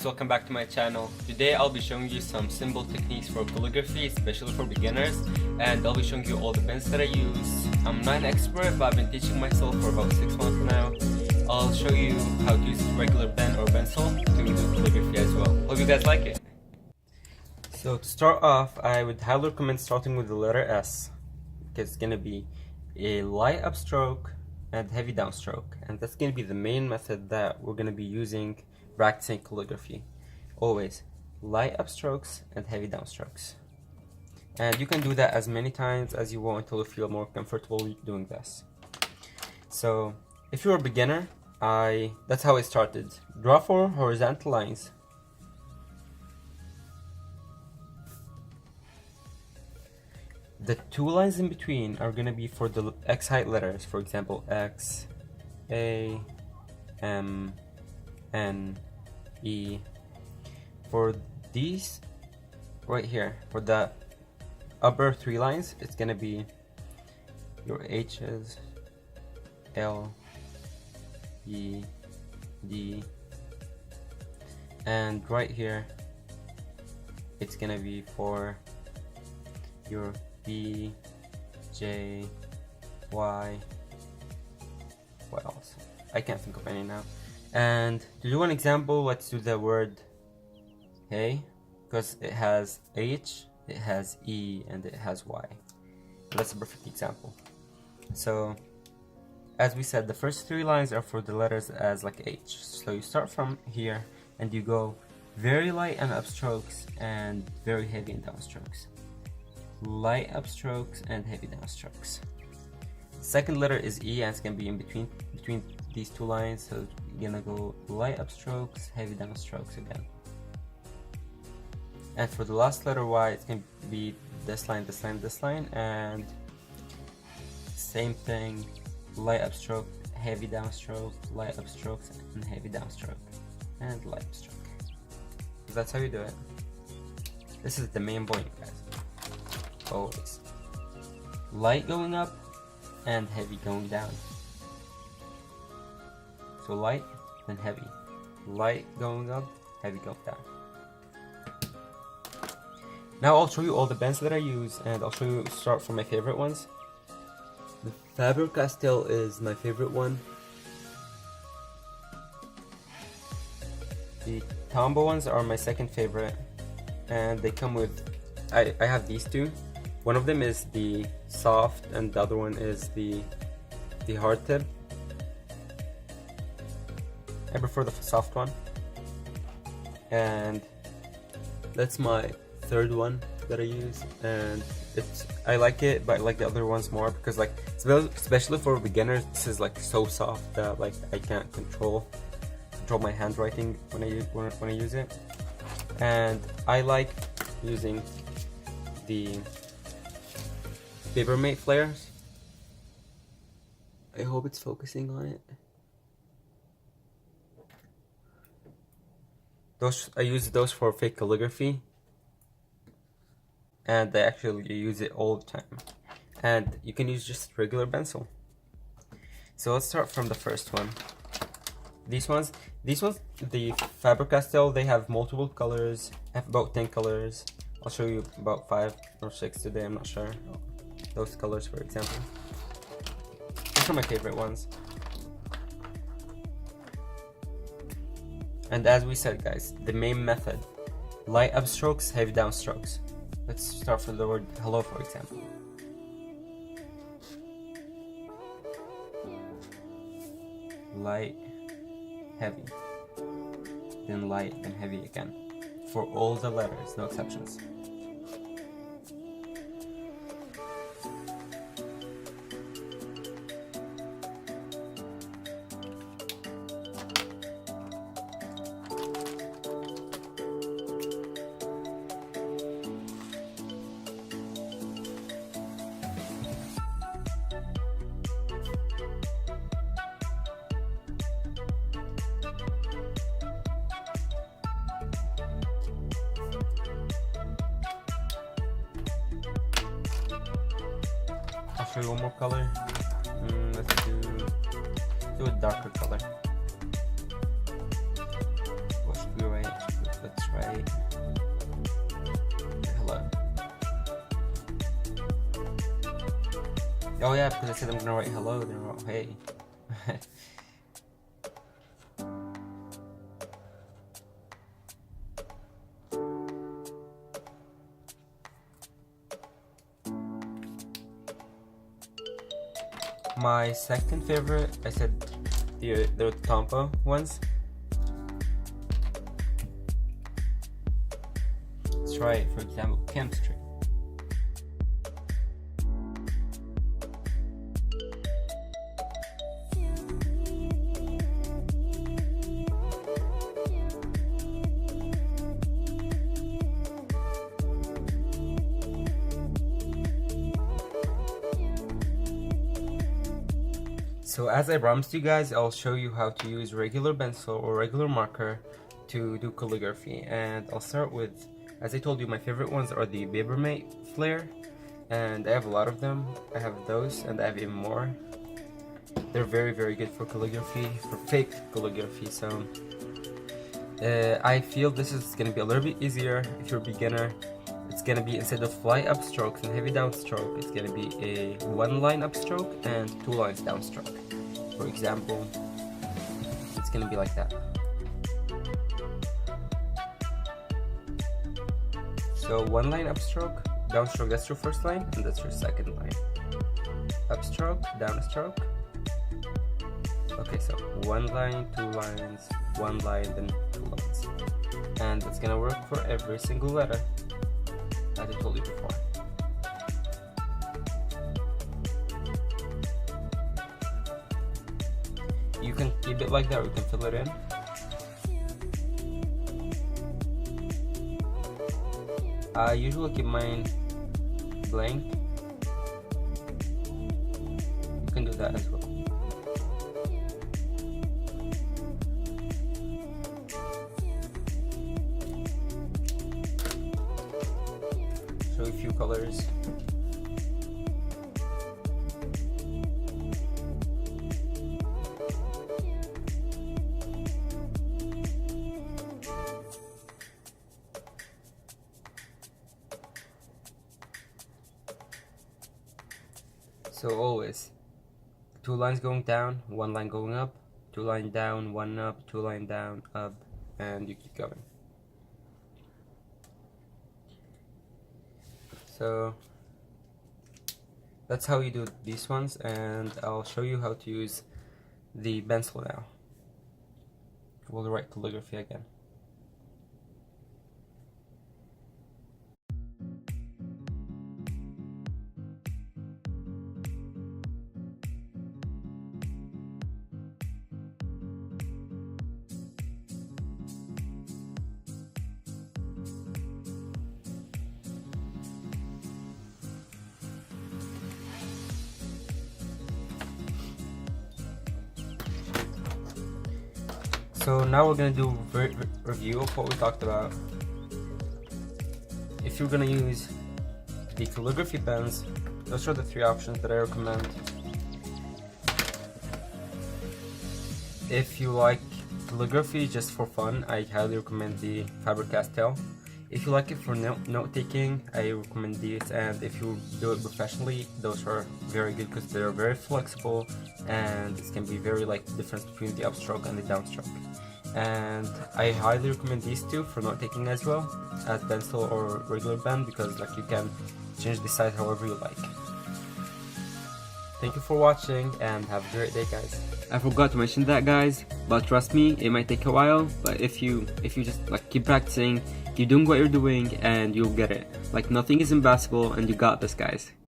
guys, welcome back to my channel. Today I'll be showing you some symbol techniques for calligraphy, especially for beginners, and I'll be showing you all the pens that I use. I'm not an expert, but I've been teaching myself for about 6 months now. I'll show you how to use a regular pen or pencil to do calligraphy as well. Hope you guys like it. So to start off, I would highly recommend starting with the letter S, because it's going to be a light upstroke and heavy downstroke, and that's going to be the main method that we're going to be using practicing calligraphy. Always light upstrokes and heavy downstrokes, and you can do that as many times as you want until you feel more comfortable doing this. So if you're a beginner, that's how I started. Draw 4 horizontal lines. The 2 lines in between are going to be for the X height letters, for example X, A, M, N, E. For these right here, for the upper 3 lines, it's going to be your H's, L, E, D, and right here it's going to be for your B, J, Y, what else? I can't think of any now. And to do an example, let's do the word A, because it has H, it has E, and it has Y. That's a perfect example. So as we said, the first 3 lines are for the letters as like H. So you start from here and you go very light and upstrokes and very heavy and downstrokes. Light upstrokes and heavy downstrokes. Second letter is E, and it's gonna be in between these 2 lines, so you're gonna go light upstrokes, heavy downstrokes again. And for the last letter Y, it's gonna be this line, this line, this line, and same thing, light upstroke, heavy downstroke, light upstrokes, and heavy downstroke, and light upstroke. So that's how you do it. This is the main point, guys. Always light going up and heavy going down. So light and heavy, light going up, heavy going down. Now I'll show you all the pens that I use, and I'll show you start from my favorite ones. The Faber-Castell is my favorite one. The Tombow ones are my second favorite, and they come with I have these 2. One of them is the soft and the other one is the hard tip. I prefer the soft one, and that's my third one that I use, and I like it, but I like the other ones more because, like, especially for beginners, this is like so soft that like I can't control my handwriting when I use it. And I like using the Papermate flares. I hope it's focusing on it. I use those for fake calligraphy, and I actually use it all the time. And you can use just regular pencil. So let's start from the first one. These ones, the Faber-Castell, they have multiple colors. I have about 10 colors. I'll show you about 5 or 6 today, I'm not sure. Those colors, for example. These are my favorite ones. And as we said, guys, the main method: light upstrokes, heavy downstrokes. Let's start from the word hello, for example. Light, heavy, then light, then heavy again. For all the letters, no exceptions. I'll show you one more color. Let's do a darker color. What should be right? Oh yeah, because I said I'm gonna write hello, then I wrote hey. My second favorite, I said the Tompa ones. Let's try, for example, chemistry. So as I promised you guys, I'll show you how to use regular pencil or regular marker to do calligraphy. And I'll start with, as I told you, my favorite ones are the Papermate Flare, and I have a lot of them. I have those and I have even more. They're very, very good for calligraphy, for fake calligraphy. So I feel this is going to be a little bit easier if you're a beginner. It's going to be, instead of fly upstrokes and heavy downstroke, it's going to be a 1 line upstroke and 2 lines downstroke. For example, it's going to be like that. So 1 line upstroke, downstroke, that's your first line, and that's your second line. Upstroke, downstroke. Okay, so 1 line, 2 lines, 1 line, then 2 lines. And that's going to work for every single letter, as I told you before. You can keep it like that, or you can fill it in. I usually keep mine blank. You can do that as well. Show a few colors. So always 2 lines going down, 1 line going up, 2 line down, 1 up, 2 line down, up, and you keep going. So that's how you do these ones, and I'll show you how to use the pencil now. We'll write calligraphy again. So now we're going to do a review of what we talked about. If you're going to use the calligraphy pens, those are the 3 options that I recommend. If you like calligraphy just for fun, I highly recommend the Faber-Castell. If you like it for note-taking, I recommend these, and if you do it professionally, those are very good because they're very flexible, and this can be very like the difference between the upstroke and the downstroke. And I highly recommend these 2 for note-taking as well, as pencil or regular pen, because like you can change the size however you like. Thank you for watching, and have a great day, guys. I forgot to mention that, guys, but trust me, it might take a while, but if you just like keep practicing, keep doing what you're doing, and you'll get it. Like, nothing is impossible, and you got this, guys.